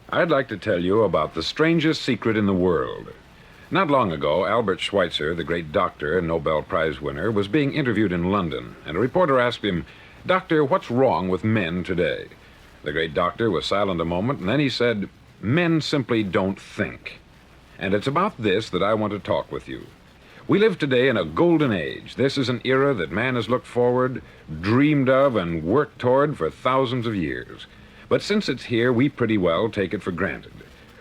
I'd like to tell you about the strangest secret in the world. Not long ago, Albert Schweitzer, the great doctor and Nobel Prize winner, was being interviewed in London, and a reporter asked him, "Doctor, what's wrong with men today?" The great doctor was silent a moment, and then he said, "Men simply don't think." And it's about this that I want to talk with you. We live today in a golden age. This is an era that man has looked forward, dreamed of, and worked toward for thousands of years. But since it's here, we pretty well take it for granted.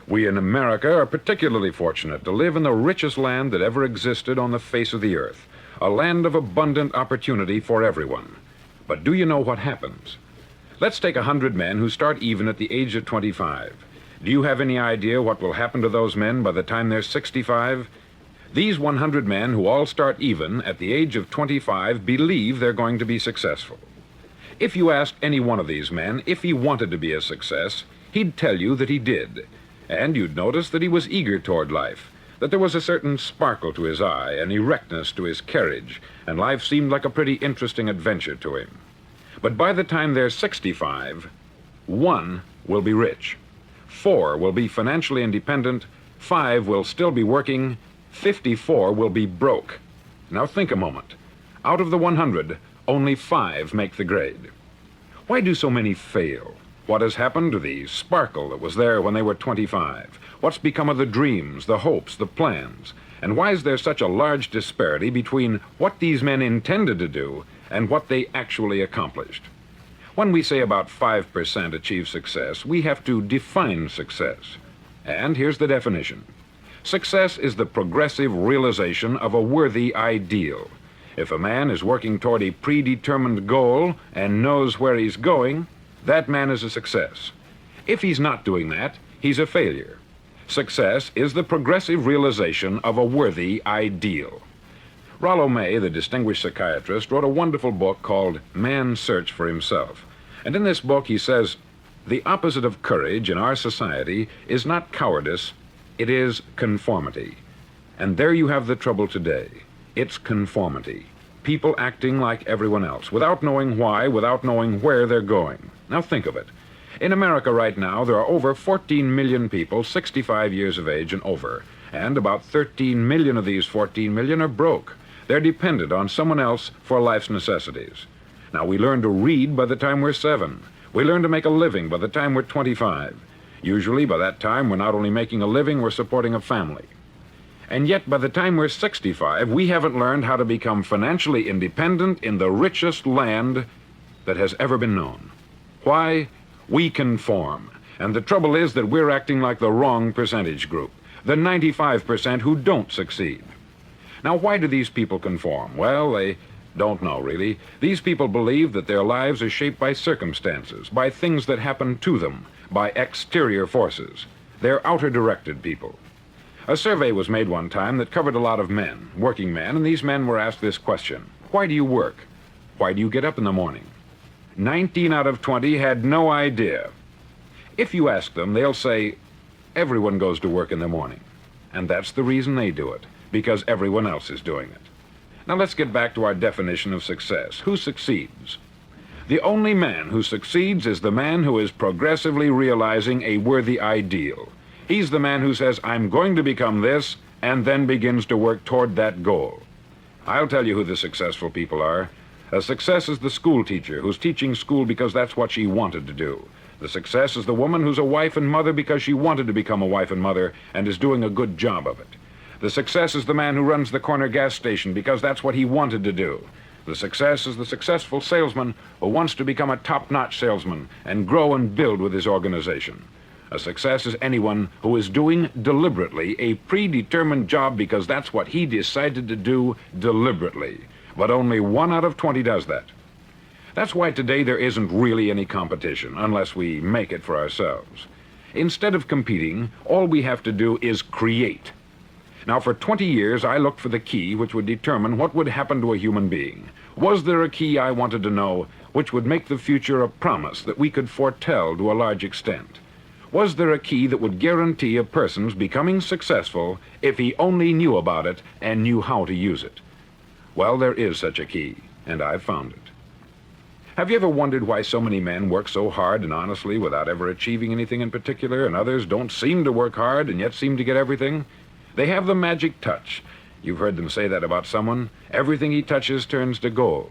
We in America are particularly fortunate to live in the richest land that ever existed on the face of the earth, a land of abundant opportunity for everyone. But do you know what happens? Let's take 100 men who start even at the age of 25. Do you have any idea what will happen to those men by the time they're 65? These 100 men who all start even at the age of 25 believe they're going to be successful. If you asked any one of these men if he wanted to be a success, he'd tell you that he did. And you'd notice that he was eager toward life, that there was a certain sparkle to his eye, an erectness to his carriage, and life seemed like a pretty interesting adventure to him. But by the time they're 65, 1 will be rich, 4 will be financially independent, 5 will still be working, 54 will be broke. Now think a moment. Out of the 100, only 5 make the grade. Why do so many fail? What has happened to the sparkle that was there when they were 25? What's become of the dreams, the hopes, the plans? And why is there such a large disparity between what these men intended to do and what they actually accomplished? When we say about 5% achieve success, we have to define success. And here's the definition. Success is the progressive realization of a worthy ideal. If a man is working toward a predetermined goal and knows where he's going, that man is a success. If he's not doing that, he's a failure. Success is the progressive realization of a worthy ideal. Rollo May, the distinguished psychiatrist, wrote a wonderful book called Man's Search for Himself. And in this book he says, the opposite of courage in our society is not cowardice, it is conformity. And there you have the trouble today. It's conformity. People acting like everyone else, without knowing why, without knowing where they're going. Now think of it. In America right now, there are over 14 million people 65 years of age and over, and about 13 million of these 14 million are broke. They're dependent on someone else for life's necessities. Now, we learn to read by the time we're 7. We learn to make a living by the time we're 25. Usually, by that time, we're not only making a living, we're supporting a family. And yet, by the time we're 65, we haven't learned how to become financially independent in the richest land that has ever been known. Why? We conform. And the trouble is that we're acting like the wrong percentage group, the 95% who don't succeed. Now, why do these people conform? Well, they don't know, really. These people believe that their lives are shaped by circumstances, by things that happen to them, by exterior forces. They're outer-directed people. A survey was made one time that covered a lot of men, working men, and these men were asked this question. Why do you work? Why do you get up in the morning? 19 out of 20 had no idea. If you ask them, they'll say, everyone goes to work in the morning. And that's the reason they do it, because everyone else is doing it. Now let's get back to our definition of success. Who succeeds? The only man who succeeds is the man who is progressively realizing a worthy ideal. He's the man who says, I'm going to become this, and then begins to work toward that goal. I'll tell you who the successful people are. A success is the school teacher who's teaching school because that's what she wanted to do. The success is the woman who's a wife and mother because she wanted to become a wife and mother and is doing a good job of it. The success is the man who runs the corner gas station because that's what he wanted to do. The success is the successful salesman who wants to become a top-notch salesman and grow and build with his organization. A success is anyone who is doing deliberately a predetermined job because that's what he decided to do deliberately. But only 1 out of 20 does that. That's why today there isn't really any competition, unless we make it for ourselves. Instead of competing, all we have to do is create. Now, for 20 years, I looked for the key which would determine what would happen to a human being. Was there a key I wanted to know which would make the future a promise that we could foretell to a large extent? Was there a key that would guarantee a person's becoming successful if he only knew about it and knew how to use it? Well, there is such a key, and I've found it. Have you ever wondered why so many men work so hard and honestly without ever achieving anything in particular, and others don't seem to work hard and yet seem to get everything? They have the magic touch. You've heard them say that about someone. Everything he touches turns to gold.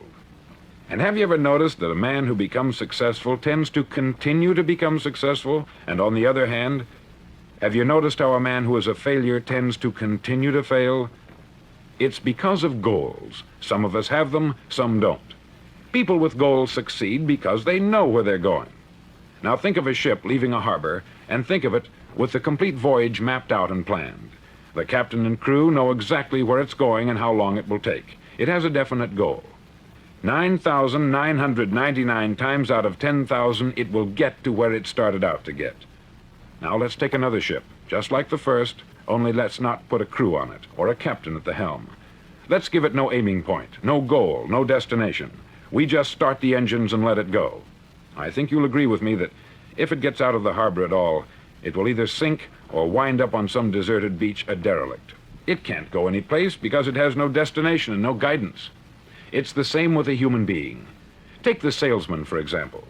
And have you ever noticed that a man who becomes successful tends to continue to become successful? And on the other hand, have you noticed how a man who is a failure tends to continue to fail? It's because of goals. Some of us have them, some don't. People with goals succeed because they know where they're going. Now think of a ship leaving a harbor, and think of it with the complete voyage mapped out and planned. The captain and crew know exactly where it's going and how long it will take. It has a definite goal. 9,999 times out of 10,000, it will get to where it started out to get. Now let's take another ship, just like the first, only let's not put a crew on it, or a captain at the helm. Let's give it no aiming point, no goal, no destination. We just start the engines and let it go. I think you'll agree with me that if it gets out of the harbor at all, it will either sink or wind up on some deserted beach a derelict. It can't go any place because it has no destination and no guidance. It's the same with a human being. Take the salesman, for example.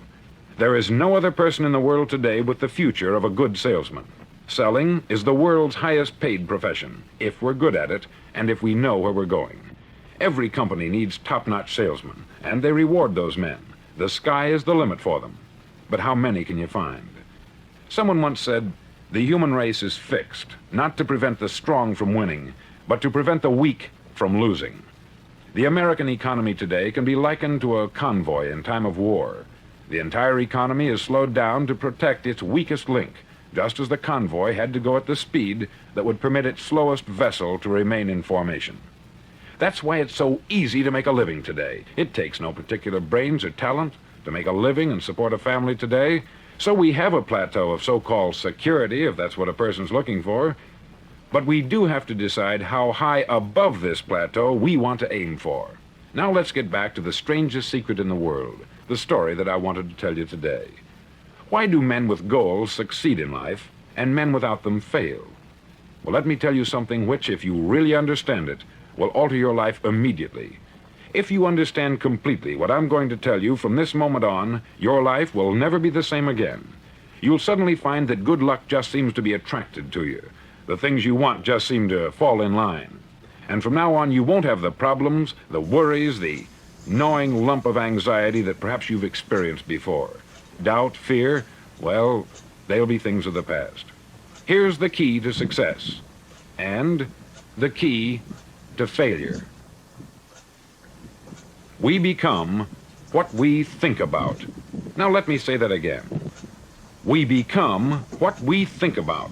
There is no other person in the world today with the future of a good salesman. Selling is the world's highest paid profession, if we're good at it and if we know where we're going. Every company needs top-notch salesmen, and they reward those men. The sky is the limit for them. But how many can you find? Someone once said, the human race is fixed, not to prevent the strong from winning, but to prevent the weak from losing. The American economy today can be likened to a convoy in time of war. The entire economy is slowed down to protect its weakest link, just as the convoy had to go at the speed that would permit its slowest vessel to remain in formation. That's why it's so easy to make a living today. It takes no particular brains or talent to make a living and support a family today. So we have a plateau of so-called security, if that's what a person's looking for. But we do have to decide how high above this plateau we want to aim for. Now let's get back to the strangest secret in the world, the story that I wanted to tell you today. Why do men with goals succeed in life and men without them fail? Well, let me tell you something which, if you really understand it, will alter your life immediately. If you understand completely what I'm going to tell you from this moment on, your life will never be the same again. You'll suddenly find that good luck just seems to be attracted to you. The things you want just seem to fall in line. And from now on, you won't have the problems, the worries, the gnawing lump of anxiety that perhaps you've experienced before. Doubt, fear, well, they'll be things of the past. Here's the key to success, and the key to failure. We become what we think about. Now let me say that again. We become what we think about.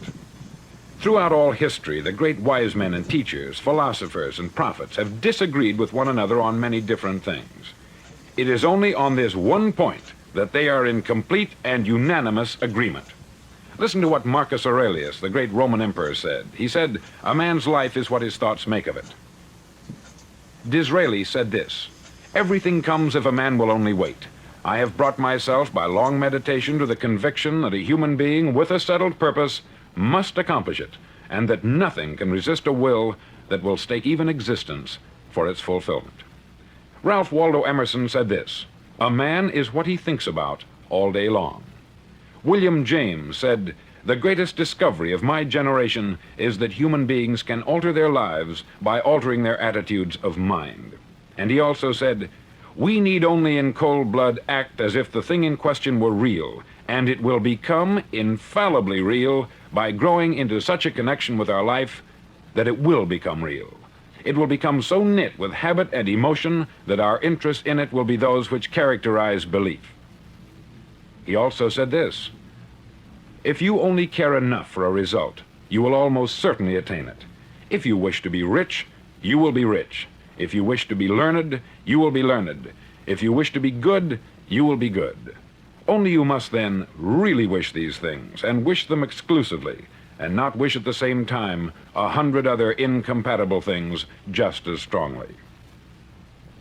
Throughout all history, the great wise men and teachers, philosophers and prophets have disagreed with one another on many different things. It is only on this one point that they are in complete and unanimous agreement. Listen to what Marcus Aurelius, the great Roman emperor, said. He said, "A man's life is what his thoughts make of it." Disraeli said this, "Everything comes if a man will only wait. I have brought myself by long meditation to the conviction that a human being with a settled purpose must accomplish it, and that nothing can resist a will that will stake even existence for its fulfillment." Ralph Waldo Emerson said this, "A man is what he thinks about all day long." William James said, "The greatest discovery of my generation is that human beings can alter their lives by altering their attitudes of mind." And he also said, "We need only in cold blood act as if the thing in question were real, and it will become infallibly real by growing into such a connection with our life that it will become real. It will become so knit with habit and emotion that our interest in it will be those which characterize belief." He also said this, "If you only care enough for a result, you will almost certainly attain it. If you wish to be rich, you will be rich. If you wish to be learned, you will be learned. If you wish to be good, you will be good. Only you must then really wish these things, and wish them exclusively, and not wish at the same time 100 other incompatible things just as strongly."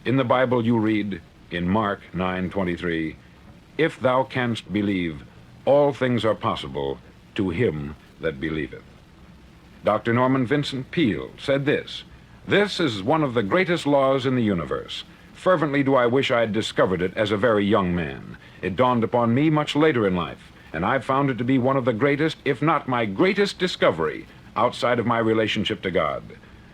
In the Bible you read, in Mark 9:23, "If thou canst believe, all things are possible to him that believeth." Dr. Norman Vincent Peale said this, "This is one of the greatest laws in the universe. Fervently do I wish I had discovered it as a very young man. It dawned upon me much later in life, and I've found it to be one of the greatest, if not my greatest discovery, outside of my relationship to God.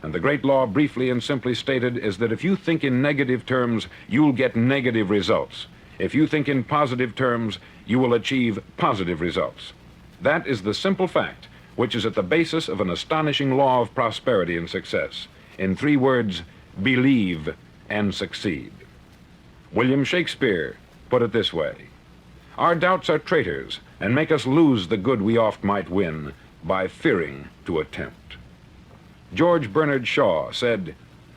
And the great law, briefly and simply stated, is that if you think in negative terms, you'll get negative results. If you think in positive terms, you will achieve positive results. That is the simple fact, which is at the basis of an astonishing law of prosperity and success. In 3 words, believe and succeed. William Shakespeare put it this way: our doubts are traitors, and make us lose the good we oft might win by fearing to attempt. George Bernard Shaw said,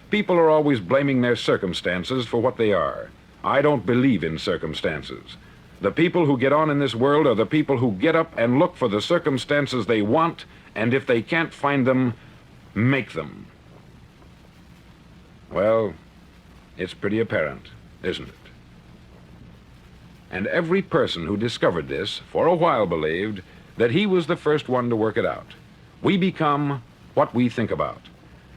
people are always blaming their circumstances for what they are. I don't believe in circumstances. The people who get on in this world are the people who get up and look for the circumstances they want, and if they can't find them, make them. Well, it's pretty apparent, isn't it? And every person who discovered this for a while believed that he was the first one to work it out. We become what we think about.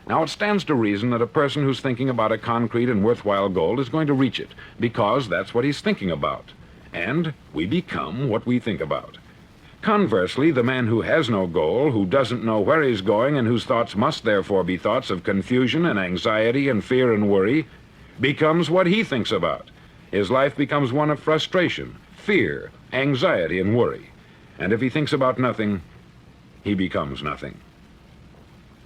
Now, it stands to reason that a person who's thinking about a concrete and worthwhile goal is going to reach it, because that's what he's thinking about. And we become what we think about. Conversely, the man who has no goal, who doesn't know where he's going, and whose thoughts must therefore be thoughts of confusion and anxiety and fear and worry, becomes what he thinks about. His life becomes one of frustration, fear, anxiety, and worry. And if he thinks about nothing, he becomes nothing.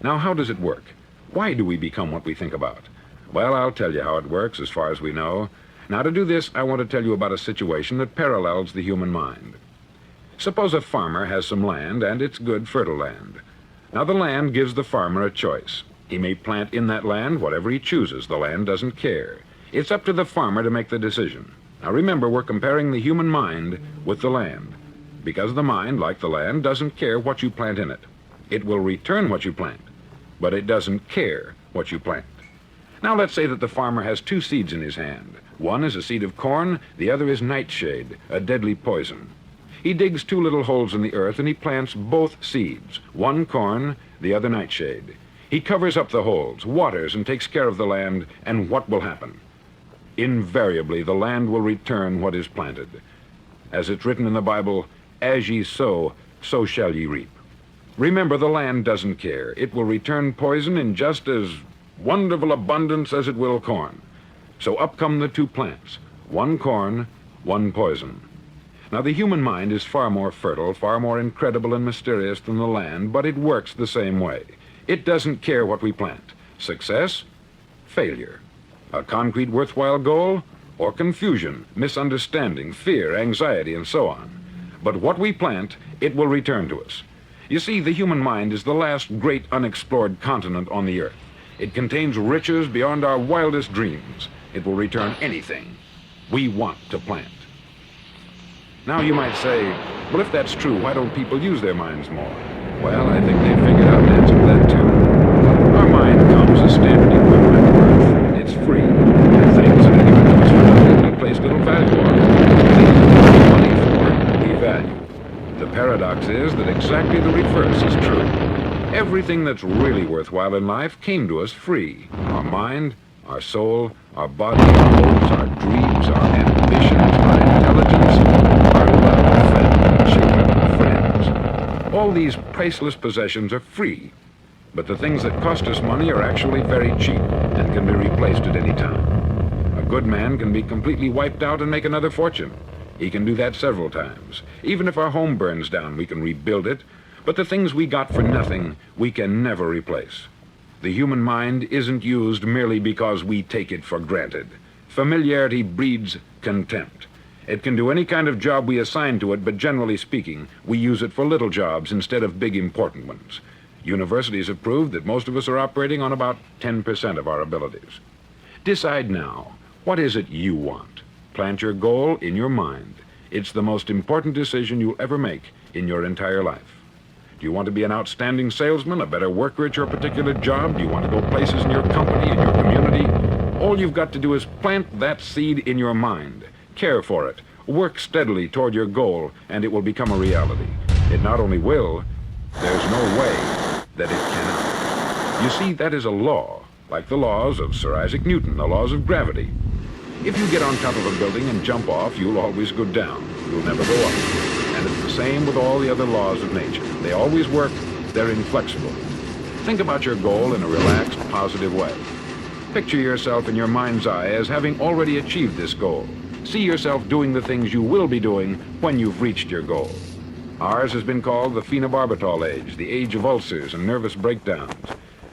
Now, how does it work? Why do we become what we think about? Well, I'll tell you how it works as far as we know. Now, to do this, I want to tell you about a situation that parallels the human mind. Suppose a farmer has some land, and it's good, fertile land. Now, the land gives the farmer a choice. He may plant in that land whatever he chooses. The land doesn't care. It's up to the farmer to make the decision. Now, remember, we're comparing the human mind with the land, because the mind, like the land, doesn't care what you plant in it. It will return what you plant, but it doesn't care what you plant. Now, let's say that the farmer has 2 seeds in his hand. One is a seed of corn, the other is nightshade, a deadly poison. He digs 2 little holes in the earth and he plants both seeds, one corn, the other nightshade. He covers up the holes, waters, and takes care of the land, and what will happen? Invariably, the land will return what is planted. As it's written in the Bible, as ye sow, so shall ye reap. Remember, the land doesn't care. It will return poison in just as wonderful abundance as it will corn. So up come the 2 plants, one corn, one poison. Now, the human mind is far more fertile, far more incredible and mysterious than the land, but it works the same way. It doesn't care what we plant. Success, failure. A concrete, worthwhile goal, or confusion, misunderstanding, fear, anxiety, and so on. But what we plant, it will return to us. You see, the human mind is the last great unexplored continent on the earth. It contains riches beyond our wildest dreams. It will return anything we want to plant. Now, you might say, well, if that's true, why don't people use their minds more? Well, I think they've figured out an answer to that, too. Our mind comes as standard equipment at birth. It's free. And things that are given to us for nothing, we place little value on. Things that we pay money for, we value. The paradox is that exactly the reverse is true. Everything that's really worthwhile in life came to us free. Our mind, our soul, our body, our hopes, our dreams, our ambitions, our intelligence, our love, family, children, friends. All these priceless possessions are free, but the things that cost us money are actually very cheap and can be replaced at any time. A good man can be completely wiped out and make another fortune. He can do that several times. Even if our home burns down, we can rebuild it, but the things we got for nothing, we can never replace. The human mind isn't used merely because we take it for granted. Familiarity breeds contempt. It can do any kind of job we assign to it, but generally speaking, we use it for little jobs instead of big important ones. Universities have proved that most of us are operating on about 10% of our abilities. Decide now, what is it you want? Plant your goal in your mind. It's the most important decision you'll ever make in your entire life. Do you want to be an outstanding salesman, a better worker at your particular job? Do you want to go places in your company, in your community? All you've got to do is plant that seed in your mind. Care for it. Work steadily toward your goal, and it will become a reality. It not only will, there's no way that it cannot. You see, that is a law, like the laws of Sir Isaac Newton, the laws of gravity. If you get on top of a building and jump off, you'll always go down. You'll never go up. And it's the same with all the other laws of nature. They always work. They're inflexible. Think about your goal in a relaxed, positive way. Picture yourself in your mind's eye as having already achieved this goal. See yourself doing the things you will be doing when you've reached your goal. Ours has been called the phenobarbital age, the age of ulcers and nervous breakdowns.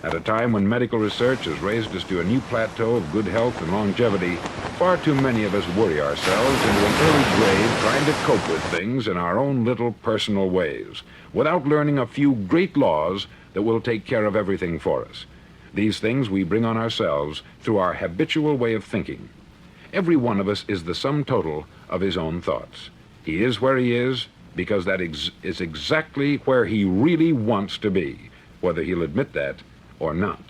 At a time when medical research has raised us to a new plateau of good health and longevity, far too many of us worry ourselves into an early grave trying to cope with things in our own little personal ways, without learning a few great laws that will take care of everything for us. These things we bring on ourselves through our habitual way of thinking. Every one of us is the sum total of his own thoughts. He is where he is because that is exactly where he really wants to be, whether he'll admit that or not.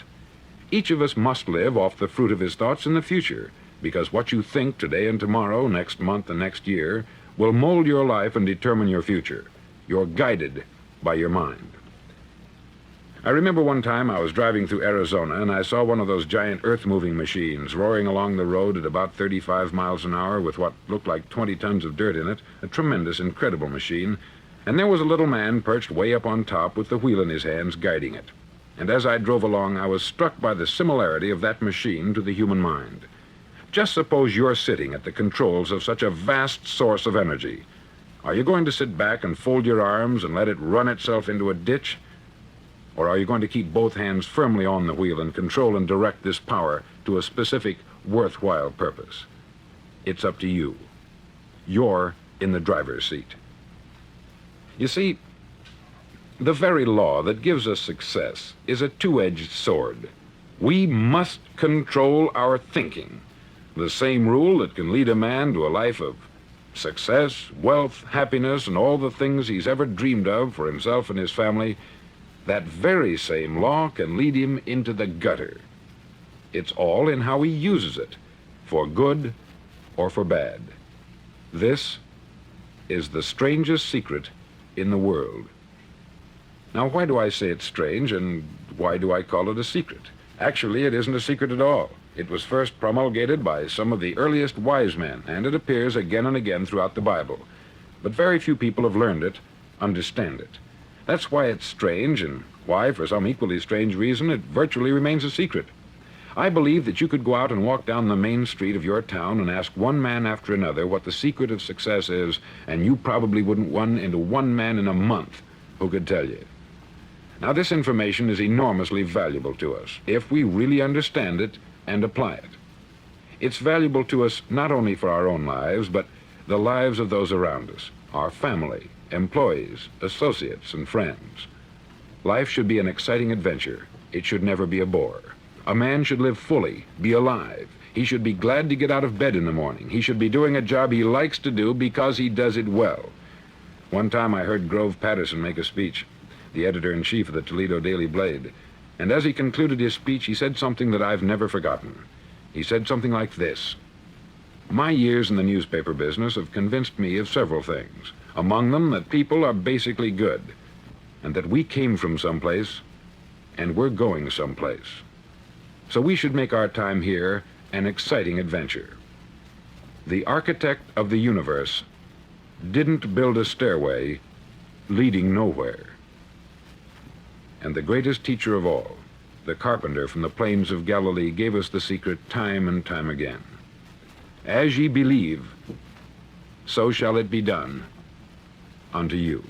Each of us must live off the fruit of his thoughts in the future, because what you think today and tomorrow, next month and next year, will mold your life and determine your future. You're guided by your mind. I remember one time I was driving through Arizona and I saw one of those giant earth-moving machines roaring along the road at about 35 miles an hour with what looked like 20 tons of dirt in it, a tremendous, incredible machine, and there was a little man perched way up on top with the wheel in his hands guiding it. And as I drove along, I was struck by the similarity of that machine to the human mind. Just suppose you're sitting at the controls of such a vast source of energy. Are you going to sit back and fold your arms and let it run itself into a ditch? Or are you going to keep both hands firmly on the wheel and control and direct this power to a specific, worthwhile purpose? It's up to you. You're in the driver's seat. You see, the very law that gives us success is a two-edged sword. We must control our thinking. The same rule that can lead a man to a life of success, wealth, happiness, and all the things he's ever dreamed of for himself and his family, that very same law can lead him into the gutter. It's all in how he uses it, for good or for bad. This is the strangest secret in the world. Now, why do I say it's strange, and why do I call it a secret? Actually, it isn't a secret at all. It was first promulgated by some of the earliest wise men, and it appears again and again throughout the Bible. But very few people have learned it, understand it. That's why it's strange, and why, for some equally strange reason, it virtually remains a secret. I believe that you could go out and walk down the main street of your town and ask one man after another what the secret of success is, and you probably wouldn't run into one man in a month who could tell you. Now, this information is enormously valuable to us if we really understand it and apply it. It's valuable to us not only for our own lives, but the lives of those around us, our family, employees, associates, and friends. Life should be an exciting adventure. It should never be a bore. A man should live fully, be alive. He should be glad to get out of bed in the morning. He should be doing a job he likes to do because he does it well. One time I heard Grove Patterson make a speech, the editor-in-chief of the Toledo Daily Blade, and as he concluded his speech, he said something that I've never forgotten. He said something like this: "My years in the newspaper business have convinced me of several things, among them that people are basically good, and that we came from someplace, and we're going someplace. So we should make our time here an exciting adventure. The architect of the universe didn't build a stairway leading nowhere. And the greatest teacher of all, the carpenter from the plains of Galilee, gave us the secret time and time again. As ye believe, so shall it be done unto you."